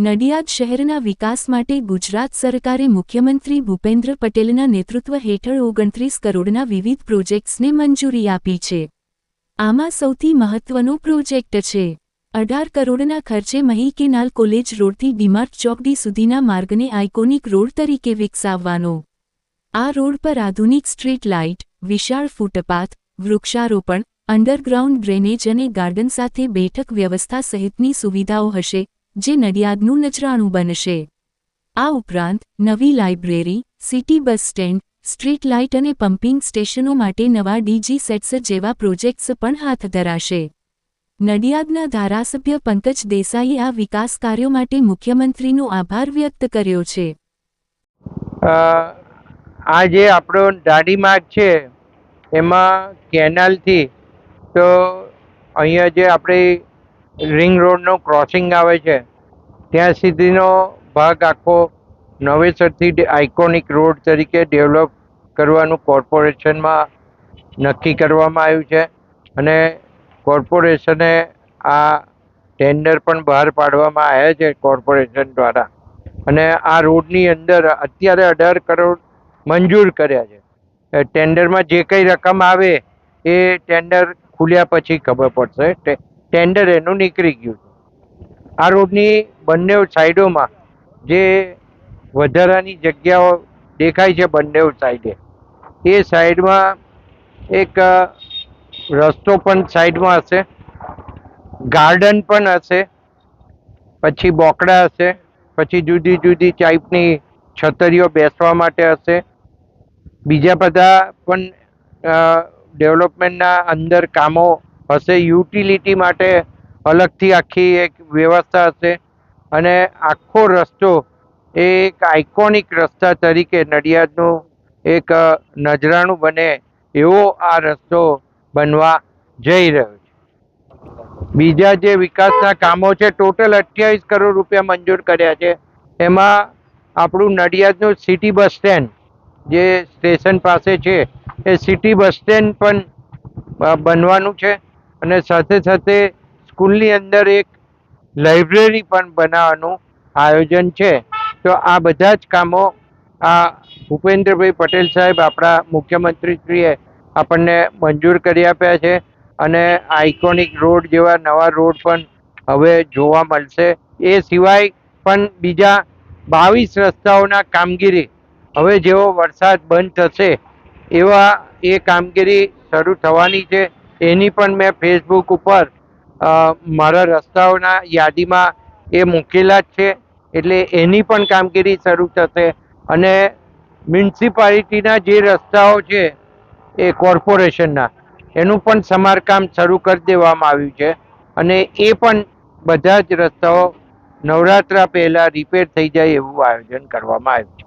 નડિયાદ શહેરના વિકાસ માટે ગુજરાત સરકારે મુખ્યમંત્રી ભૂપેન્દ્ર પટેલના નેતૃત્વ હેઠળ 29 કરોડના વિવિધ પ્રોજેક્ટ્સને મંજૂરી આપી છે. આમાં સૌથી મહત્વનો પ્રોજેક્ટ છે 18 કરોડના ખર્ચે મહી કેનાલ કોલેજ રોડથી ડીમાર્ટ ચોકડી સુધીના માર્ગને આઇકોનિક રોડ તરીકે વિકસાવવાનો. આ રોડ પર આધુનિક સ્ટ્રીટ લાઇટ, વિશાળ ફૂટપાથ, વૃક્ષારોપણ, અંડરગ્રાઉન્ડ ડ્રેનેજ અને ગાર્ડન સાથે બેઠક વ્યવસ્થા સહિતની સુવિધાઓ હશે, જે નડિયાદનું નજરાણું બનશે. આ ઉપરાંત નવી library, city bus stand, street light અને પમ્પિંગ સ્ટેશનો માટે નવા ડીજી સેટ્સ જેવા પ્રોજેક્ટ્સ પણ હાથ ધરાશે. નડિયાદના ધારાસભ્ય પંકજ દેસાઈએ આ વિકાસ કાર્યો માટે મુખ્યમંત્રીનો આભાર વ્યક્ત કર્યો છે. આ જે આપણો દાંડી માર્ગ છે એમાં કેનાલથી તો અહીંયા જે આપણે રિંગ રોડનો ક્રોસિંગ આવે છે ત્યાં સુધીનો ભાગ આખો નવેસરથી આઇકોનિક રોડ તરીકે ડેવલપ કરવાનું કોર્પોરેશનમાં નક્કી કરવામાં આવ્યું છે અને કોર્પોરેશને આ ટેન્ડર પણ બહાર પાડવામાં આવ્યા છે કોર્પોરેશન દ્વારા અને આ રોડની અંદર અત્યારે 18 કરોડ મંજૂર કર્યા છે. ટેન્ડરમાં જે કંઈ રકમ આવે એ ટેન્ડર ખુલ્યા પછી ખબર પડશે. ટેન્ડર એનું નીકળી ગયું છે. આ રોડની બંને સાઈડોમાં જે વધારાની જગ્યાઓ દેખાય છે બંને સાઈડે, એ સાઈડમાં એક રસ્તો પણ સાઈડમાં હશે, ગાર્ડન પણ હશે, પછી બોકડા હશે, પછી જુદી જુદી ટાઈપની છતરીઓ બેસવા માટે હશે. બીજા બધા પણ ડેવલપમેન્ટના અંદર કામો હશે. યુટિલિટી માટે અલગથી આખી એક વ્યવસ્થા હશે અને આખો રસ્તો એ એક આઇકોનિક રસ્તા તરીકે નડિયાદનું એક નજરાણું બને એવો આ રસ્તો બનવા જઈ રહ્યો છે. બીજા જે વિકાસના કામો છે, ટોટલ 28 કરોડ રૂપિયા મંજૂર કર્યા છે. એમાં આપણું નડિયાદનું સિટી બસ સ્ટેન્ડ જે સ્ટેશન પાસે છે એ સિટી બસ સ્ટેન્ડ પણ બનવાનું છે અને સાથે સાથે સ્કૂલની અંદર એક લાઇબ્રેરી પણ બનાવવાનું આયોજન છે. તો આ બધા જ કામો આ ભૂપેન્દ્રભાઈ પટેલ સાહેબ આપણા મુખ્યમંત્રીશ્રીએ આપણને મંજૂર કરી આપ્યા છે અને આઇકોનિક રોડ જેવા નવા રોડ પણ હવે જોવા મળશે. એ સિવાય પણ બીજા 22 રસ્તાઓના કામગીરી હવે જેવો વરસાદ બંધ થશે એવા એ કામગીરી શરૂ થવાની છે. એની પણ મેં ફેસબુક ઉપર મારા રસ્તાઓના યાદીમાં એ મૂકેલા જ છે. એટલે એની પણ કામગીરી શરૂ થશે અને મ્યુનિસિપાલિટીના જે રસ્તાઓ છે એ કોર્પોરેશનના એનું પણ સમારકામ શરૂ કરી દેવામાં આવ્યું છે અને એ પણ બધા જ રસ્તાઓ નવરાત્રા પહેલાં રિપેર થઈ જાય એવું આયોજન કરવામાં આવ્યું છે.